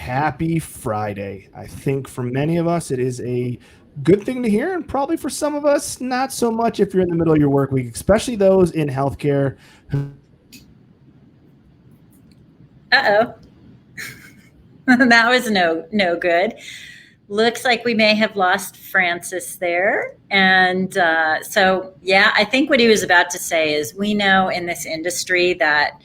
Happy Friday. I think for many of us, it is a good thing to hear, and probably for some of us, not so much if you're in the middle of your work week, especially those in healthcare. Uh-oh. That was no good. Looks like we may have lost Francis there. And so, yeah, I think what he was about to say is we know in this industry that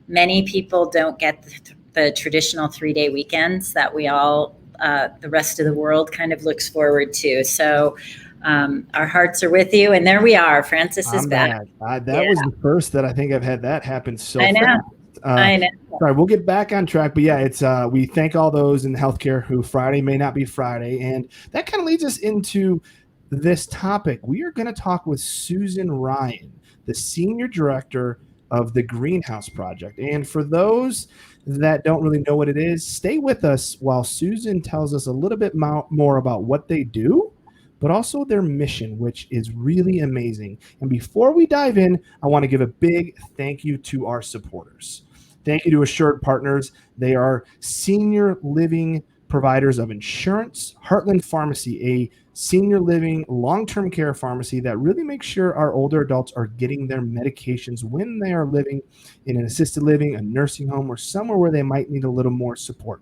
many people don't get the traditional 3-day weekends that we all, the rest of the world kind of looks forward to. So our hearts are with you. And there we are. Francis is back. That was the first that I think I've had that happen so I know. fast. I know. Sorry, we'll get back on track, but yeah, it's we thank all those in healthcare who Friday may not be Friday, and that kind of leads us into this topic. We are going to talk with Susan Ryan, the Senior Director of the Greenhouse Project. And for those that don't really know what it is, stay with us while Susan tells us a little bit more about what they do, but also their mission, which is really amazing. And before we dive in, I want to give a big thank you to our supporters. Thank you to Assured Partners. They are senior living providers of insurance. Heartland Pharmacy, a senior living long-term care pharmacy that really makes sure our older adults are getting their medications when they are living in an assisted living, a nursing home, or somewhere where they might need a little more support.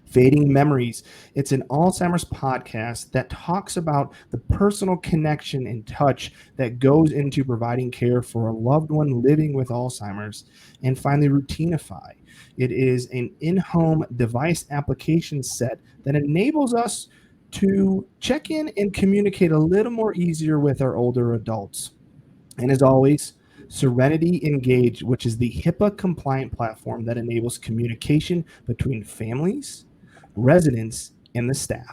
Fading Memories. It's an Alzheimer's podcast that talks about the personal connection and touch that goes into providing care for a loved one living with Alzheimer's. And finally, Routinify. It is an in-home device application set that enables us to check in and communicate a little more easier with our older adults. And as always, Serenity Engage, which is the HIPAA-compliant platform that enables communication between families, residents, and the staff.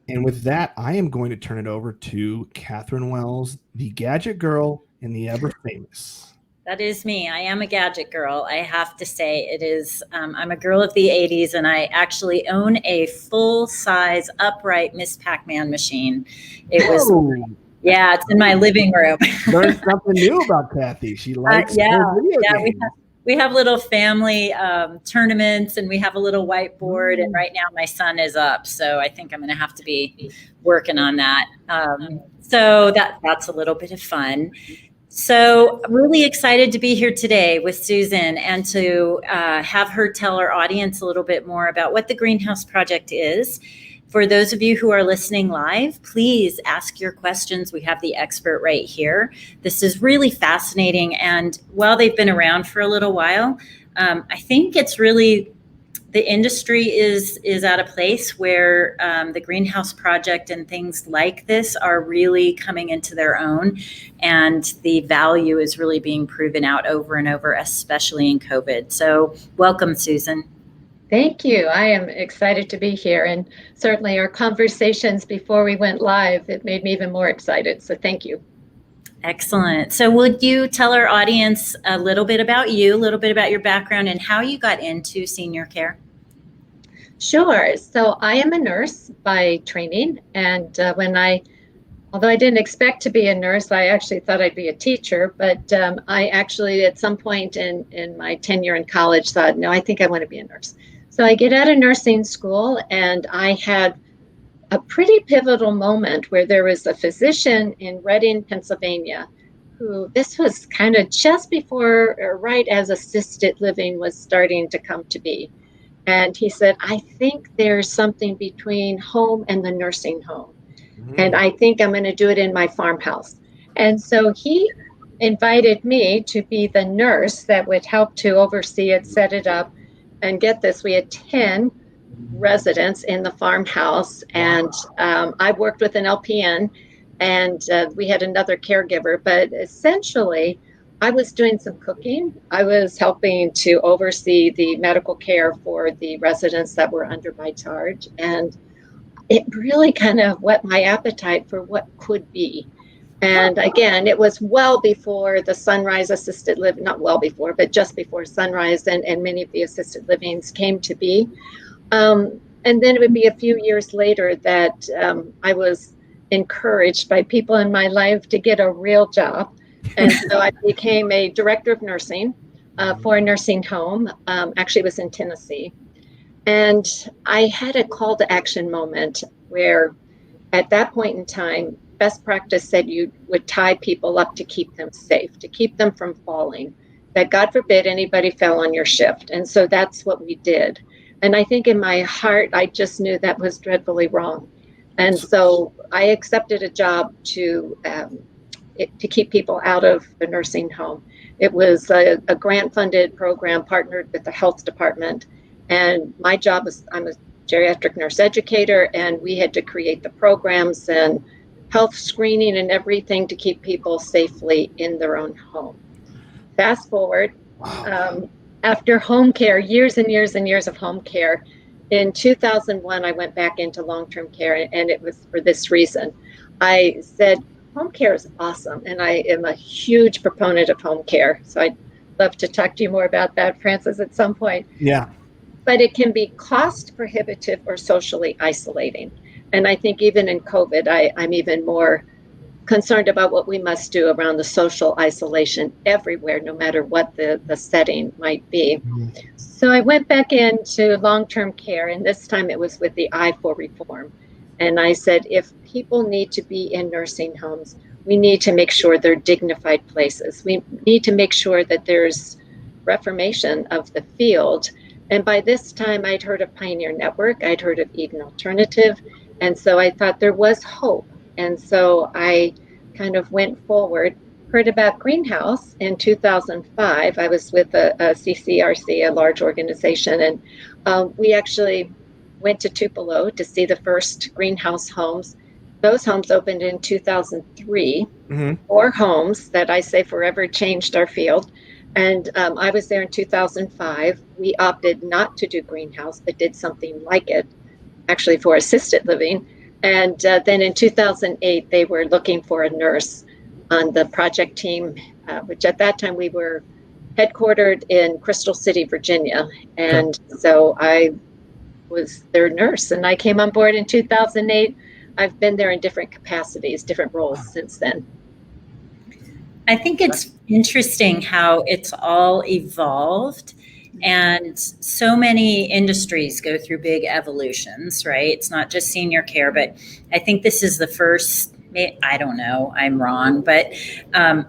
And with that, I am going to turn it over to Catherine Wells, the gadget girl and the ever famous. That is me. I am a gadget girl. I have to say it is, I'm a girl of the 80s, and I actually own a full-size upright Miss Pac-Man machine. It was, yeah, it's in my living room. Learned something new about Kathy. She likes her video games. We have little family tournaments, and we have a little whiteboard, and right now my son is up, so I think I'm going to have to be working on that. So that's a little bit of fun. So really excited to be here today with Susan and to have her tell our audience a little bit more about what the Greenhouse Project is. For those of you who are listening live, please ask your questions. We have the expert right here. This is really fascinating. And while they've been around for a little while, I think it's really, the industry is at a place where the Greenhouse Project and things like this are really coming into their own, and the value is really being proven out over and over, especially in COVID. So welcome, Susan. Thank you. I am excited to be here, and certainly our conversations before we went live, it made me even more excited. So thank you. Excellent. So would you tell our audience a little bit about you, a little bit about your background and how you got into senior care? Sure. So I am a nurse by training, and although I didn't expect to be a nurse, I actually thought I'd be a teacher, but I actually at some point in my tenure in college thought, no, I think I want to be a nurse. So I get out of nursing school, and I had a pretty pivotal moment where there was a physician in Reading, Pennsylvania, who, this was kind of just before or right as assisted living was starting to come to be. And he said, I think there's something between home and the nursing home. And I think I'm going to do it in my farmhouse. And so he invited me to be the nurse that would help to oversee it, set it up. And get this, we had 10 residents in the farmhouse. And I worked with an LPN, and we had another caregiver. But essentially, I was doing some cooking. I was helping to oversee the medical care for the residents that were under my charge. And it really kind of whet my appetite for what could be. And again, it was well before the Sunrise assisted living, not well before, but just before Sunrise and many of the assisted livings came to be. And then it would be a few years later that I was encouraged by people in my life to get a real job. And so I became a director of nursing for a nursing home. Actually, it was in Tennessee. And I had a call to action moment where at that point in time, best practice said you would tie people up to keep them safe, to keep them from falling, that God forbid anybody fell on your shift. And so that's what we did. And I think in my heart, I just knew that was dreadfully wrong. And so I accepted a job to keep people out of the nursing home. It was a grant-funded program partnered with the health department. And my job was, I'm a geriatric nurse educator, and we had to create the programs and health screening and everything to keep people safely in their own home. Fast forward, after home care, years and years and years of home care, in 2001, I went back into long-term care, and it was for this reason. I said, home care is awesome, and I am a huge proponent of home care. So I'd love to talk to you more about that, Francis, at some point. Yeah. But it can be cost prohibitive or socially isolating. And I think even in COVID, I'm even more concerned about what we must do around the social isolation everywhere, no matter what the setting might be. So I went back into long-term care, and this time it was with the eye for reform. And I said, if people need to be in nursing homes, we need to make sure they're dignified places. We need to make sure that there's reformation of the field. And by this time, I'd heard of Pioneer Network, I'd heard of Eden Alternative, and so I thought there was hope. And so I kind of went forward, heard about Greenhouse in 2005. I was with a CCRC, a large organization, and we actually went to Tupelo to see the first Greenhouse homes. Those homes opened in 2003, 4 homes that I say forever changed our field. And I was there in 2005. We opted not to do Greenhouse, but did something like it, actually for assisted living. And then in 2008, they were looking for a nurse on the project team, which at that time we were headquartered in Crystal City, Virginia. And so I was their nurse, and I came on board in 2008. I've been there in different capacities, different roles since then. I think it's interesting how it's all evolved, and so many industries go through big evolutions, right? It's not just senior care, but I think this is the first, I don't know, I'm wrong, but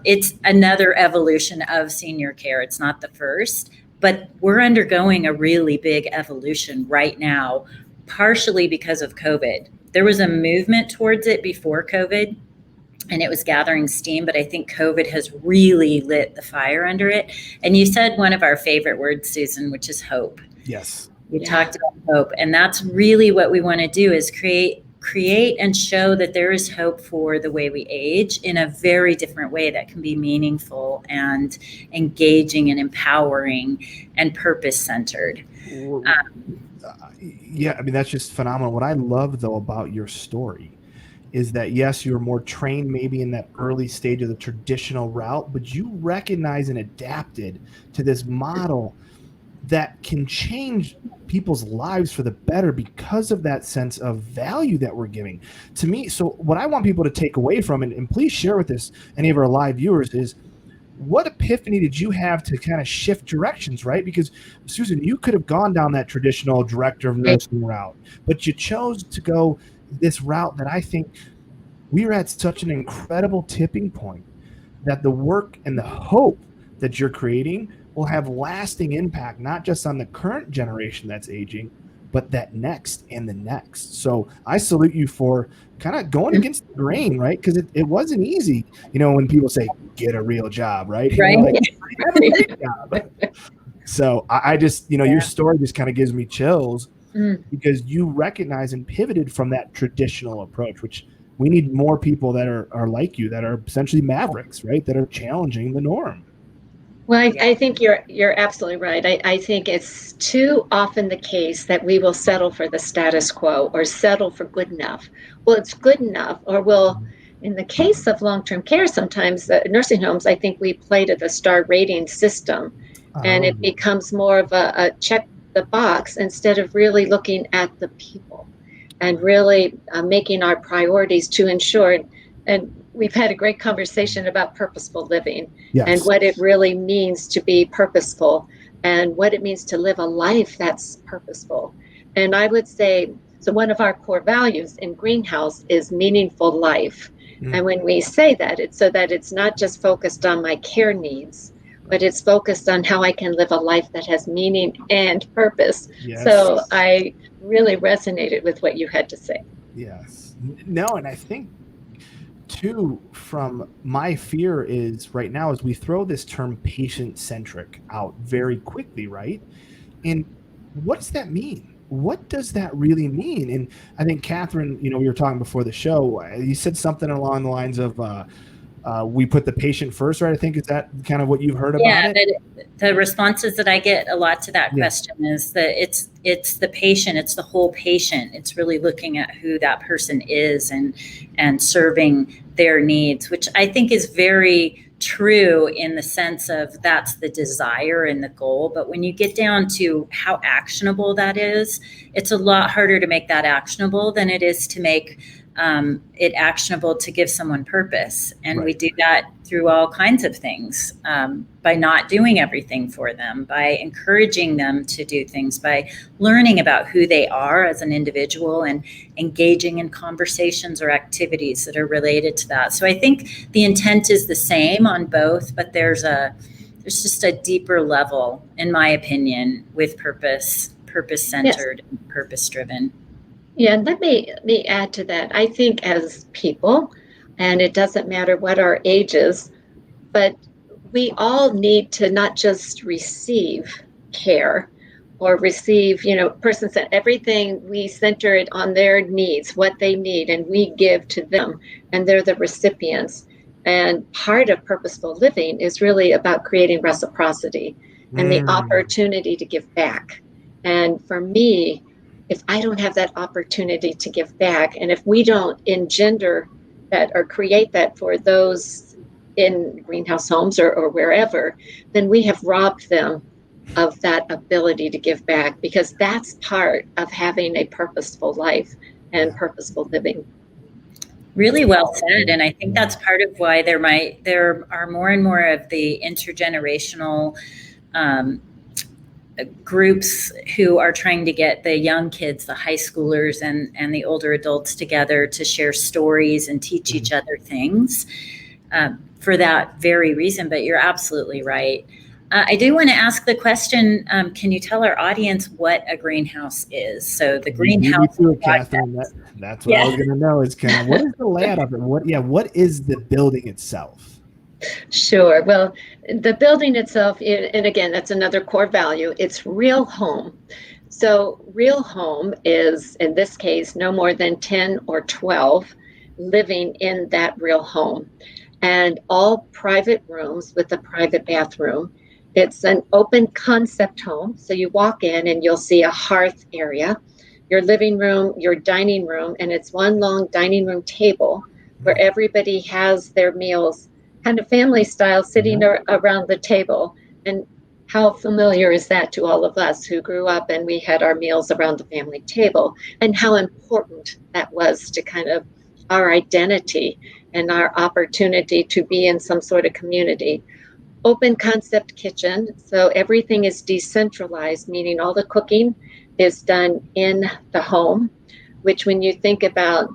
it's another evolution of senior care. It's not the first, but we're undergoing a really big evolution right now, partially because of COVID. There was a movement towards it before COVID, and it was gathering steam, but I think COVID has really lit the fire under it. And you said one of our favorite words, Susan, which is hope. Yes. We talked about hope, and that's really what we want to do, is create and show that there is hope for the way we age in a very different way that can be meaningful and engaging and empowering and purpose-centered. Yeah, I mean, that's just phenomenal. What I love, though, about your story is that, yes, you're more trained maybe in that early stage of the traditional route, but you recognize and adapted to this model that can change people's lives for the better because of that sense of value that we're giving. To me, so what I want people to take away from, and please share with us, any of our live viewers, is what epiphany did you have to kind of shift directions, right? Because, Susan, you could have gone down that traditional director of nursing route, but you chose to go this route that I think we are at such an incredible tipping point that the work and the hope that you're creating will have lasting impact, not just on the current generation that's aging, but that next and the next. So I salute you for kind of going against the grain, right? Because it wasn't easy. You know, when people say, get a real job, right? Right. Like, have a great job. So I just, your story just kind of gives me chills because you recognize and pivoted from that traditional approach, which we need more people that are like you, that are essentially Mavericks, right? That are challenging the norm. Well, I think you're absolutely right. I think it's too often the case that we will settle for the status quo or settle for good enough. Well, it's good enough, or in the case of long-term care, sometimes nursing homes, I think we play to the star rating system, and it becomes more of a check the box instead of really looking at the people and really making our priorities to ensure. And we've had a great conversation about purposeful living and what it really means to be purposeful and what it means to live a life that's purposeful. And I would say, so one of our core values in Greenhouse is meaningful life. And when we say that, it's so that it's not just focused on my care needs, but it's focused on how I can live a life that has meaning and purpose. So I really resonated with what you had to say. Yes. No, and I think too, from my fear is right now as we throw this term patient-centric out very quickly, right? And what does that mean? What does that really mean? And I think, Catherine, we were talking before the show, you said something along the lines of we put the patient first, right? I think, is that kind of what you've heard about it? Yeah, the responses that I get a lot to that question is that it's the patient, it's the whole patient. It's really looking at who that person is and serving their needs, which I think is very true in the sense of that's the desire and the goal. But when you get down to how actionable that is, it's a lot harder to make that actionable than it is to make it actionable to give someone purpose. And we do that through all kinds of things, by not doing everything for them, by encouraging them to do things, by learning about who they are as an individual and engaging in conversations or activities that are related to that. So I think the intent is the same on both, but there's just a deeper level, in my opinion, with purpose-centered, and purpose-driven. Yeah, and let me add to that. I think as people, and it doesn't matter what our age is, but we all need to not just receive care or receive, person said everything, we center it on their needs, what they need, and we give to them, and they're the recipients. And part of purposeful living is really about creating reciprocity and the opportunity to give back. And for me, if I don't have that opportunity to give back, and if we don't engender that or create that for those in greenhouse homes or wherever, then we have robbed them of that ability to give back, because that's part of having a purposeful life and purposeful living. Really well said. And I think that's part of why there are more and more of the intergenerational groups who are trying to get the young kids, the high schoolers and the older adults together to share stories and teach each other things, for that very reason. But you're absolutely right. I do want to ask the question, can you tell our audience what a greenhouse is? So the greenhouse. Catherine, that's what I was going to know is kind of what is the layout of it? What is the building itself? Sure. Well, the building itself, and again, that's another core value, it's real home. So real home is, in this case, no more than 10 or 12 living in that real home, and all private rooms with a private bathroom. It's an open concept home. So you walk in and you'll see a hearth area, your living room, your dining room, and it's one long dining room table where everybody has their meals kind of family style, sitting around the table. And how familiar is that to all of us who grew up and we had our meals around the family table, and how important that was to kind of our identity and our opportunity to be in some sort of community. Open concept kitchen, so everything is decentralized, meaning all the cooking is done in the home, which when you think about,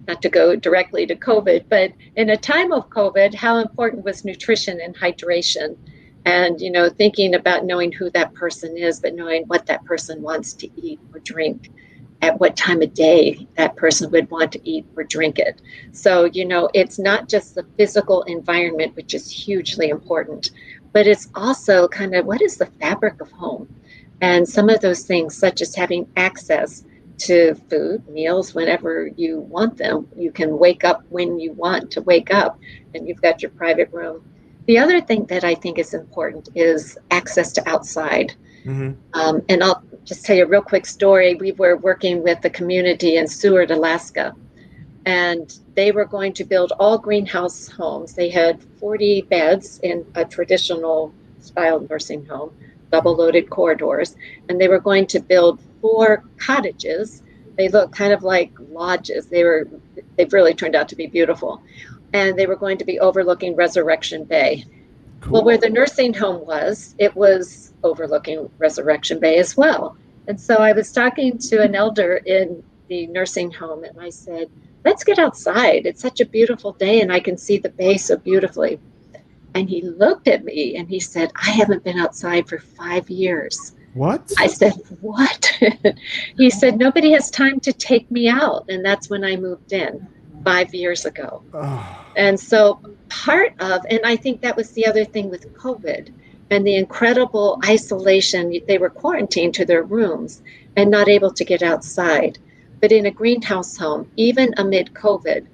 not to go directly to COVID, but in a time of COVID, how important was nutrition and hydration? And, thinking about knowing who that person is, but knowing what that person wants to eat or drink, at what time of day that person would want to eat or drink it. So, it's not just the physical environment, which is hugely important, but it's also kind of what is the fabric of home? And some of those things, such as having access to food, meals, whenever you want them. You can wake up when you want to wake up, and you've got your private room. The other thing that I think is important is access to outside. And I'll just tell you a real quick story. We were working with the community in Seward, Alaska, and they were going to build all greenhouse homes. They had 40 beds in a traditional style nursing home, double loaded corridors, and they were going to build 4 cottages. They look kind of like lodges. They've really turned out to be beautiful. And they were going to be overlooking Resurrection Bay. Cool. Well, where the nursing home was, it was overlooking Resurrection Bay as well. And so I was talking to an elder in the nursing home, and I said, let's get outside. It's such a beautiful day, and I can see the bay so beautifully. And he looked at me and he said, I haven't been outside for 5 years. What? I said, what? He said, nobody has time to take me out. And that's when I moved in 5 years ago. Oh. And so part of, and I think that was the other thing with COVID and the incredible isolation, they were quarantined to their rooms and not able to get outside. But in a greenhouse home, even amid COVID,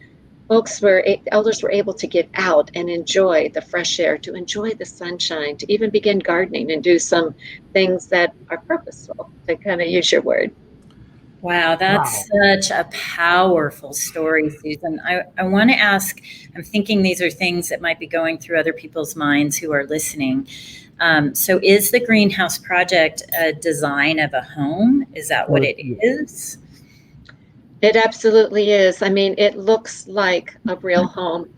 elders were able to get out and enjoy the fresh air, to enjoy the sunshine, to even begin gardening and do some things that are purposeful, to kind of use your word. Wow, that's such a powerful story, Susan. I want to ask, I'm thinking these are things that might be going through other people's minds who are listening. So is the greenhouse project a design of a home? Is that what it is? It absolutely is. I mean, it looks like a real home.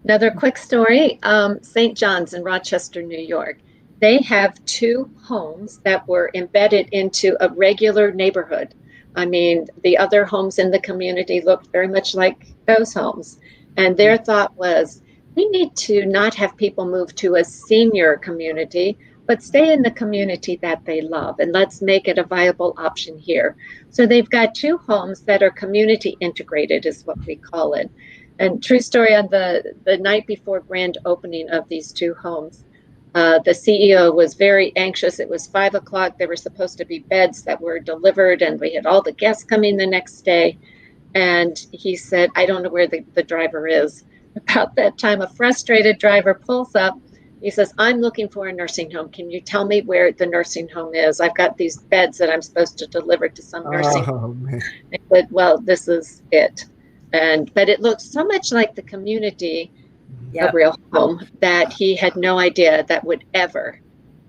Another quick story, St. John's in Rochester, New York. They have 2 homes that were embedded into a regular neighborhood. I mean, the other homes in the community looked very much like those homes. And their thought was, we need to not have people move to a senior community, but stay in the community that they love, and let's make it a viable option here. So they've got 2 homes that are community integrated, is what we call it. And true story, on the night before grand opening of these 2 homes, the CEO was very anxious. It was 5 o'clock. There were supposed to be beds that were delivered, and we had all the guests coming the next day. And he said, I don't know where the driver is. About that time, a frustrated driver pulls up. He says, I'm looking for a nursing home. Can you tell me where the nursing home is? I've got these beds that I'm supposed to deliver to some nursing home. Man. I said, well, this is it. But it looked so much like the community, a real home, that he had no idea that would ever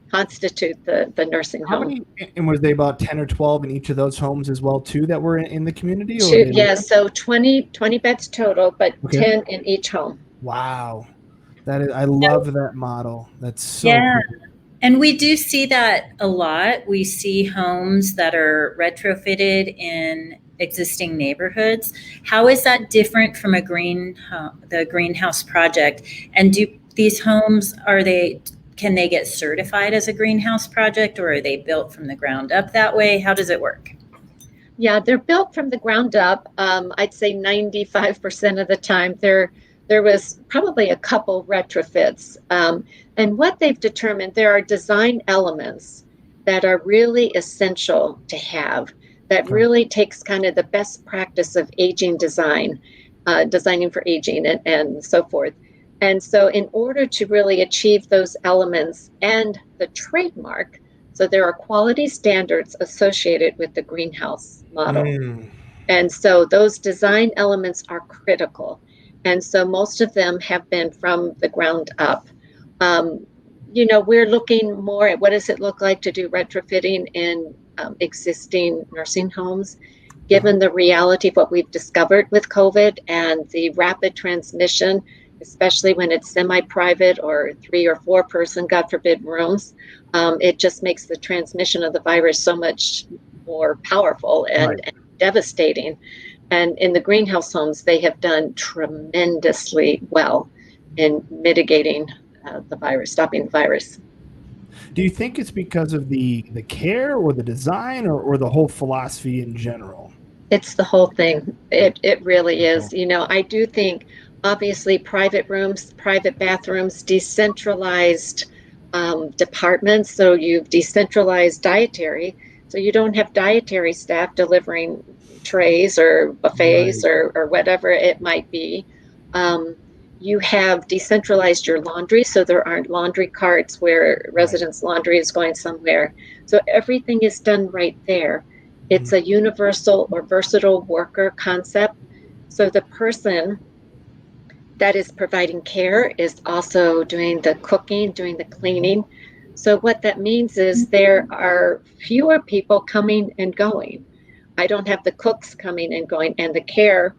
constitute the nursing How home. many, and was they about 10 or 12 in each of those homes as well, too, that were in the community? Or so 20 beds total, but 10 in each home. Wow. I love that model. That's so cool. And we do see that a lot. We see homes that are retrofitted in existing neighborhoods. How is that different from the greenhouse project? And do these homes, can they get certified as a greenhouse project, or are they built from the ground up that way? How does it work? Yeah, they're built from the ground up. I'd say 95% of the time. There was probably a couple retrofits. And what they've determined, there are design elements that are really essential to have, that really takes kind of the best practice of aging design, designing for aging and so forth. And so in order to really achieve those elements and the trademark, so there are quality standards associated with the greenhouse model. And so those design elements are critical. And so most of them have been from the ground up. We're looking more at what does it look like to do retrofitting in existing nursing homes, given the reality of what we've discovered with COVID and the rapid transmission, especially when it's semi-private or 3 or 4 person, God forbid, rooms. It just makes the transmission of the virus so much more powerful and devastating. And in the greenhouse homes, they have done tremendously well in mitigating the virus, stopping the virus. Do you think it's because of the care or the design or the whole philosophy in general? It's the whole thing. It really is. I do think, obviously, private rooms, private bathrooms, decentralized departments. So you've decentralized dietary. So you don't have dietary staff delivering trays or buffets or whatever it might be. You have decentralized your laundry, so there aren't laundry carts where residents' laundry is going somewhere. So everything is done right there. It's a universal or versatile worker concept. So the person that is providing care is also doing the cooking, doing the cleaning. So what that means is there are fewer people coming and going. I don't have the cooks coming and going and the care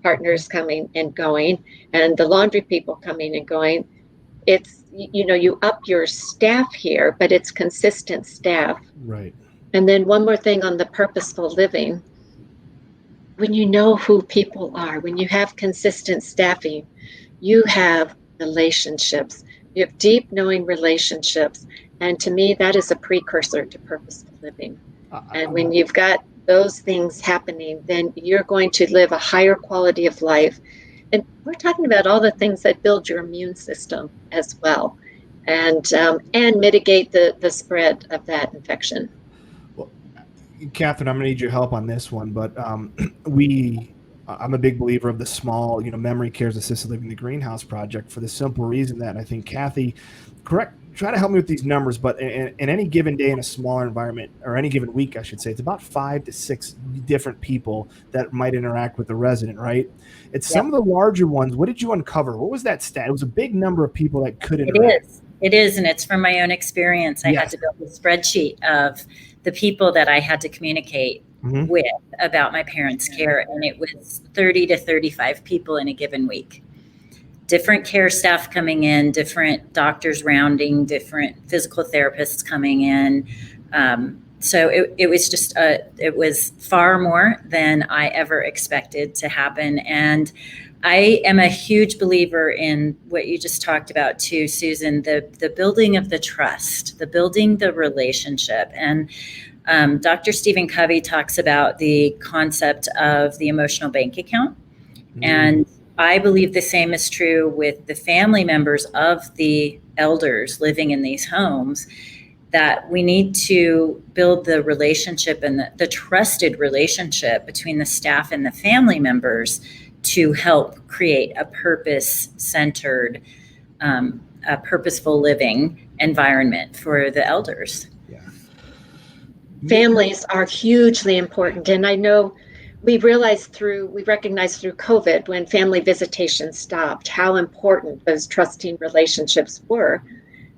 partners coming and going and the laundry people coming and going. It's, you up your staff here, but it's consistent staff. Right. And then one more thing on the purposeful living. When you know who people are, when you have consistent staffing, you have relationships. You have deep knowing relationships. And to me, that is a precursor to purposeful living. And when you've got those things happening, then you're going to live a higher quality of life. And we're talking about all the things that build your immune system as well, and mitigate the spread of that infection. Well, Catherine, I'm going to need your help on this one, but I'm a big believer of the small, memory cares assisted living, the greenhouse project, for the simple reason that I think Kathy, try to help me with these numbers, but in any given day in a smaller environment, or any given week, I should say, it's about 5 to 6 different people that might interact with the resident, right? It's some of the larger ones. What did you uncover? What was that stat? It was a big number of people that could interact. It is, and it's from my own experience. I had to build a spreadsheet of the people that I had to communicate with about my parents' care, and it was 30 to 35 people in a given week. Different care staff coming in, different doctors rounding, different physical therapists coming in. So it was just, it was far more than I ever expected to happen. And I am a huge believer in what you just talked about too, Susan, the building of the trust, the building the relationship. And Dr. Stephen Covey talks about the concept of the emotional bank account. And I believe the same is true with the family members of the elders living in these homes, that we need to build the relationship and the trusted relationship between the staff and the family members to help create a purpose-centered, a purposeful living environment for the elders. Families are hugely important. And I know we recognized through COVID, when family visitation stopped, how important those trusting relationships were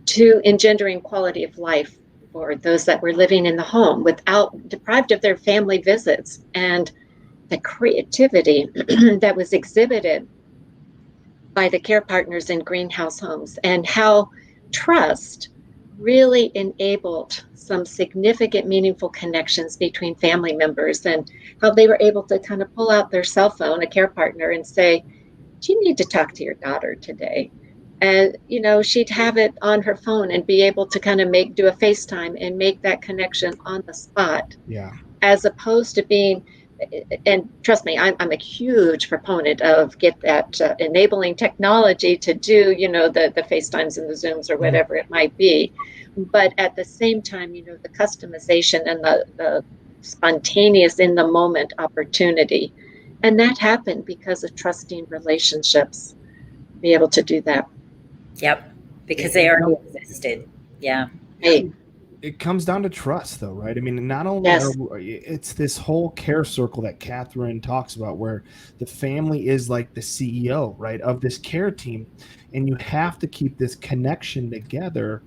to engendering quality of life for those that were living in the home deprived of their family visits, and the creativity that was exhibited by the care partners in greenhouse homes, and how trust really enabled some significant, meaningful connections between family members, and how they were able to kind of pull out their cell phone, a care partner, and say, "Do you need to talk to your daughter today?" And, she'd have it on her phone and be able to kind of do a FaceTime and make that connection on the spot. Yeah. As opposed to being, and trust me, I'm a huge proponent of enabling technology to do, the FaceTimes and the Zooms or whatever it might be. But at the same time, the customization and the spontaneous in the moment opportunity. And that happened because of trusting relationships, be able to do that. Yep. Because they already existed. Yeah. Hey. It comes down to trust, though, right? I mean, not only it's this whole care circle that Catherine talks about, where the family is like the CEO, right, of this care team, and you have to keep this connection together,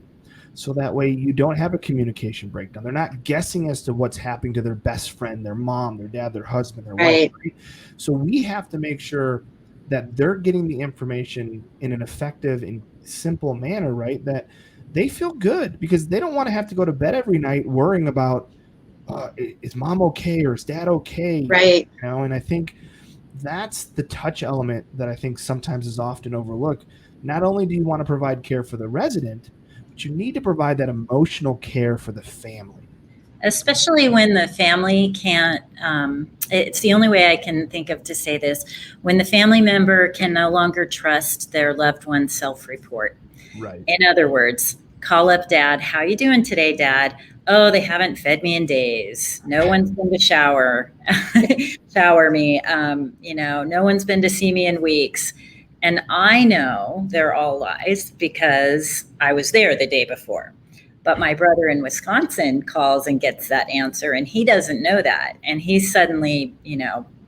so that way you don't have a communication breakdown. They're not guessing as to what's happening to their best friend, their mom, their dad, their husband, their wife. Right? So we have to make sure that they're getting the information in an effective and simple manner, right, that they feel good, because they don't want to have to go to bed every night worrying about, is mom okay or is dad okay? Right. And I think that's the touch element that I think sometimes is often overlooked. Not only do you want to provide care for the resident, but you need to provide that emotional care for the family. Especially when the family can't, it's the only way I can think of to say this, when the family member can no longer trust their loved one's self-report. Right. In other words, call up dad. How you doing today, dad? Oh, they haven't fed me in days. No one's been to shower me. No one's been to see me in weeks. And I know they're all lies because I was there the day before. But my brother in Wisconsin calls and gets that answer, and he doesn't know that. And he's suddenly,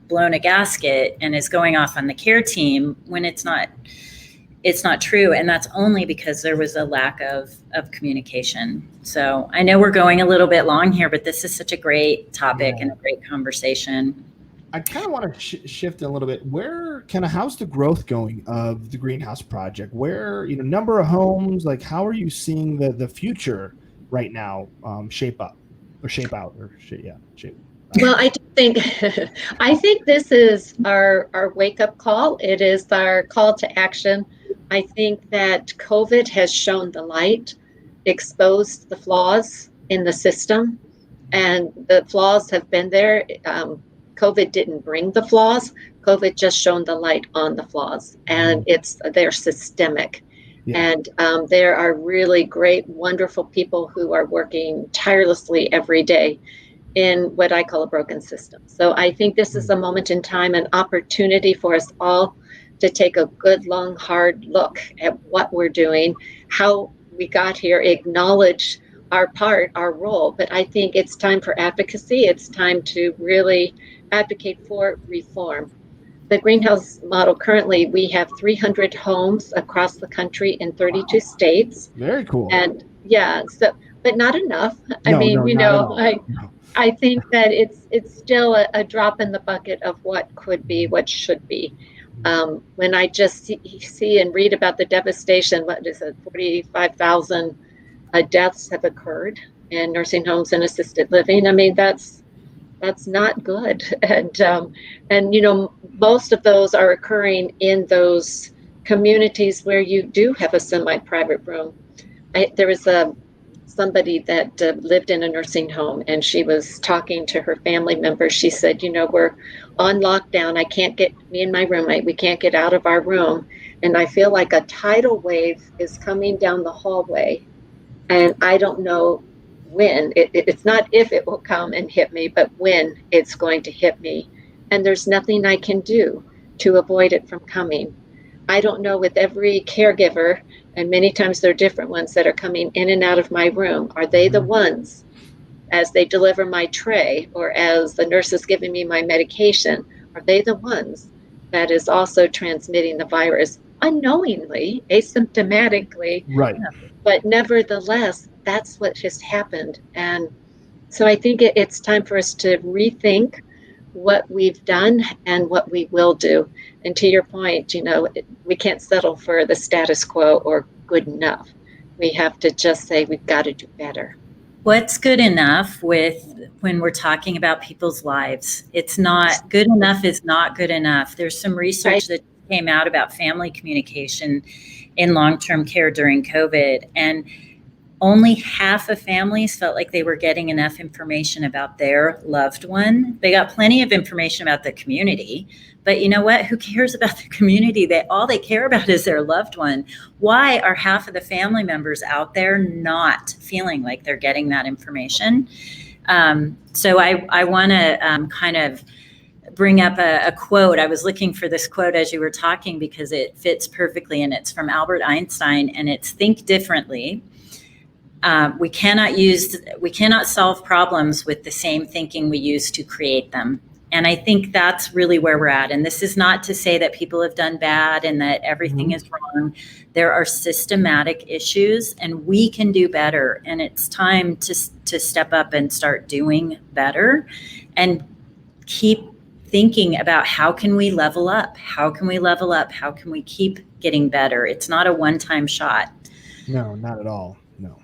blown a gasket and is going off on the care team when it's not it's not true. And that's only because there was a lack of communication. So I know we're going a little bit long here, but this is such a great topic and a great conversation. I kind of want to shift a little bit. How's the growth going of the greenhouse project? Where, number of homes, like how are you seeing the future right now shape out? Well, I think this is our wake-up call. It is our call to action. I think that COVID has shown the light, exposed the flaws in the system, and the flaws have been there. COVID didn't bring the flaws. COVID just shone the light on the flaws, and they're systemic. Yeah. And there are really great, wonderful people who are working tirelessly every day in what I call a broken system. So I think this is a moment in time, an opportunity for us all to take a good, long, hard look at what we're doing, how we got here, acknowledge our part, our role. But I think it's time for advocacy. It's time to really advocate for reform. The greenhouse model, currently, we have 300 homes across the country in 32 states. Very cool. And but not enough. I think that it's still a drop in the bucket of what could be, what should be. When I just see and read about the devastation, 45,000 deaths have occurred in nursing homes and assisted living. I mean, that's not good. And most of those are occurring in those communities where you do have a semi-private room. There was somebody that lived in a nursing home, and she was talking to her family members. She said, we're on lockdown. I can't get me and my roommate. We can't get out of our room. And I feel like a tidal wave is coming down the hallway. And I don't know when. It's not if it will come and hit me, but when it's going to hit me. And there's nothing I can do to avoid it from coming. I don't know, with every caregiver, and many times they're different ones that are coming in and out of my room, are they the ones, as they deliver my tray or as the nurse is giving me my medication, are they the ones that is also transmitting the virus unknowingly, asymptomatically? Right. But nevertheless, that's what has happened. And so I think it's time for us to rethink what we've done and what we will do. And to your point, we can't settle for the status quo or good enough. We have to just say we've got to do better. What's good enough when we're talking about people's lives? It's not good enough is not good enough. There's some research that came out about family communication in long-term care during COVID, and only half of families felt like they were getting enough information about their loved one. They got plenty of information about the community, but you know what? Who cares about the community? All they care about is their loved one. Why are half of the family members out there not feeling like they're getting that information? So I want to kind of bring up a quote. I was looking for this quote as you were talking because it fits perfectly, and it's from Albert Einstein, and it's "Think differently. We cannot solve problems with the same thinking we use to create them." And I think that's really where we're at. And this is not to say that people have done bad and that everything is wrong. There are systematic issues, and we can do better. And it's time to step up and start doing better, and keep thinking about how can we level up? How can we level up? How can we keep getting better? It's not a one-time shot. No, not at all. No.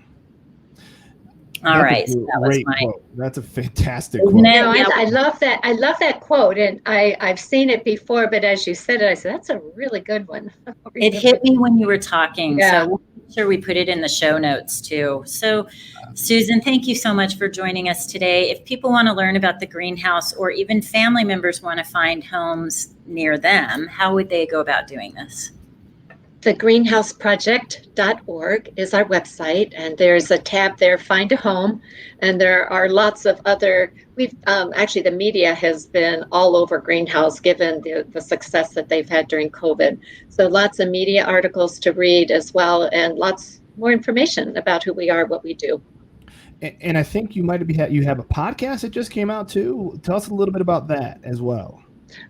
All right. So that was quote. That's a fantastic quote. No, I love that. I love that quote. And I've seen it before, but as you said it, I said, that's a really good one. It hit me when you were talking. Yeah. So we'll make sure we put it in the show notes too. So Susan, thank you so much for joining us today. If people want to learn about the greenhouse, or even family members want to find homes near them, how would they go about doing this? thegreenhouseproject.org is our website, and there's a tab there, Find a Home, and there are lots of other, actually the media has been all over greenhouse given the success that they've had during COVID. So lots of media articles to read as well, and lots more information about who we are, what we do. And I think you have a podcast that just came out too. Tell us a little bit about that as well.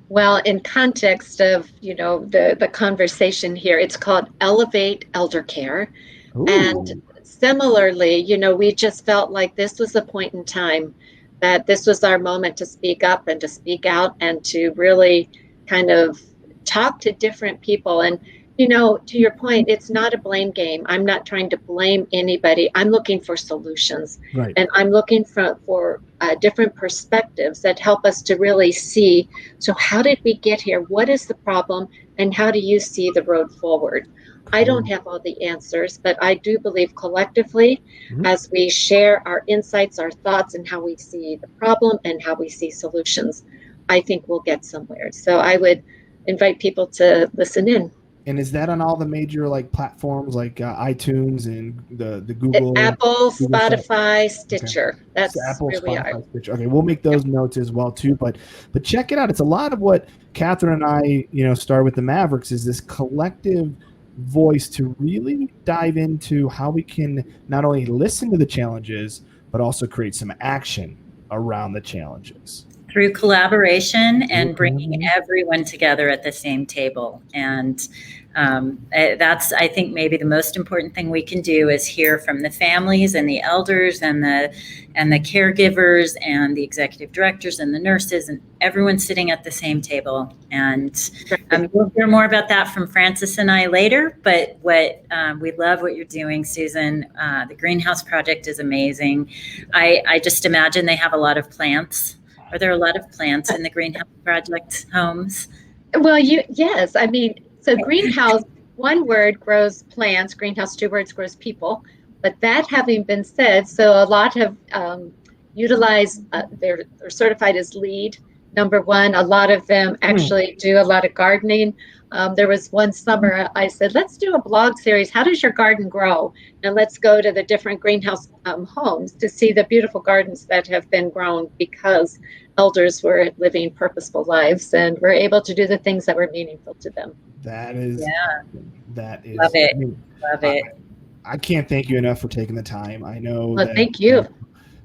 Well, in context of, the conversation here, it's called Elevate Elder Care. Ooh. And similarly, we just felt like this was a point in time that this was our moment to speak up and to speak out and to really kind of talk to different people. And, to your point, it's not a blame game. I'm not trying to blame anybody. I'm looking for solutions. Right. And I'm looking for different perspectives that help us to really see, so how did we get here? What is the problem? And how do you see the road forward? I don't have all the answers, but I do believe collectively, as we share our insights, our thoughts, and how we see the problem and how we see solutions, I think we'll get somewhere. So I would invite people to listen in. And is that on all the major platforms like iTunes and the Google, Apple, Google Spotify, Stitcher? Okay. That's Apple, where we are. Spotify, Stitcher. Okay, we'll make those notes as well too. But check it out. It's a lot of what Catherine and I, start with the Mavericks is this collective voice to really dive into how we can not only listen to the challenges but also create some action around the challenges. Through collaboration and bringing everyone together at the same table. And that's, I think, maybe the most important thing we can do is hear from the families and the elders and the caregivers and the executive directors and the nurses and everyone sitting at the same table. And we'll hear more about that from Francis and I later. But we love what you're doing, Susan. The Greenhouse Project is amazing. I just imagine they have a lot of plants. Are there a lot of plants in the Greenhouse Project homes? Well, yes. I mean, so greenhouse, one word grows plants, greenhouse, two words grows people. But that having been said, so a lot have utilized, they're certified as LEED, number one. A lot of them actually do a lot of gardening. There was one summer I said, let's do a blog series. How does your garden grow? And let's go to the different greenhouse homes to see the beautiful gardens that have been grown because elders were living purposeful lives and were able to do the things that were meaningful to them. That is. Love it. Love it. I can't thank you enough for taking the time. I know. Well, thank you.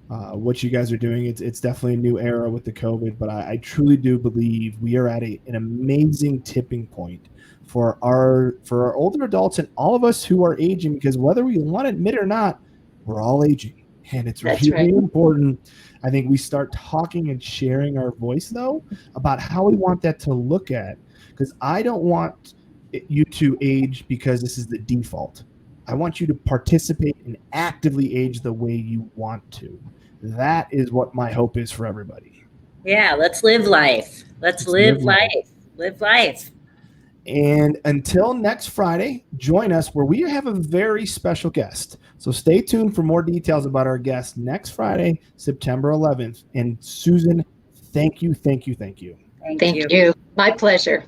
What you guys are doing, it's definitely a new era with the COVID, but I truly do believe we are at an amazing tipping point for our older adults and all of us who are aging, because whether we want to admit it or not, we're all aging. And it's really important. I think we start talking and sharing our voice, though, about how we want that to look at, because I don't want you to age because this is the default. I want you to participate and actively age the way you want to. That is what my hope is for everybody. Yeah, let's live life. Let's live life. Live life. And until next Friday, join us where we have a very special guest. So stay tuned for more details about our guest next Friday, September 11th. And Susan, thank you. Thank you. My pleasure.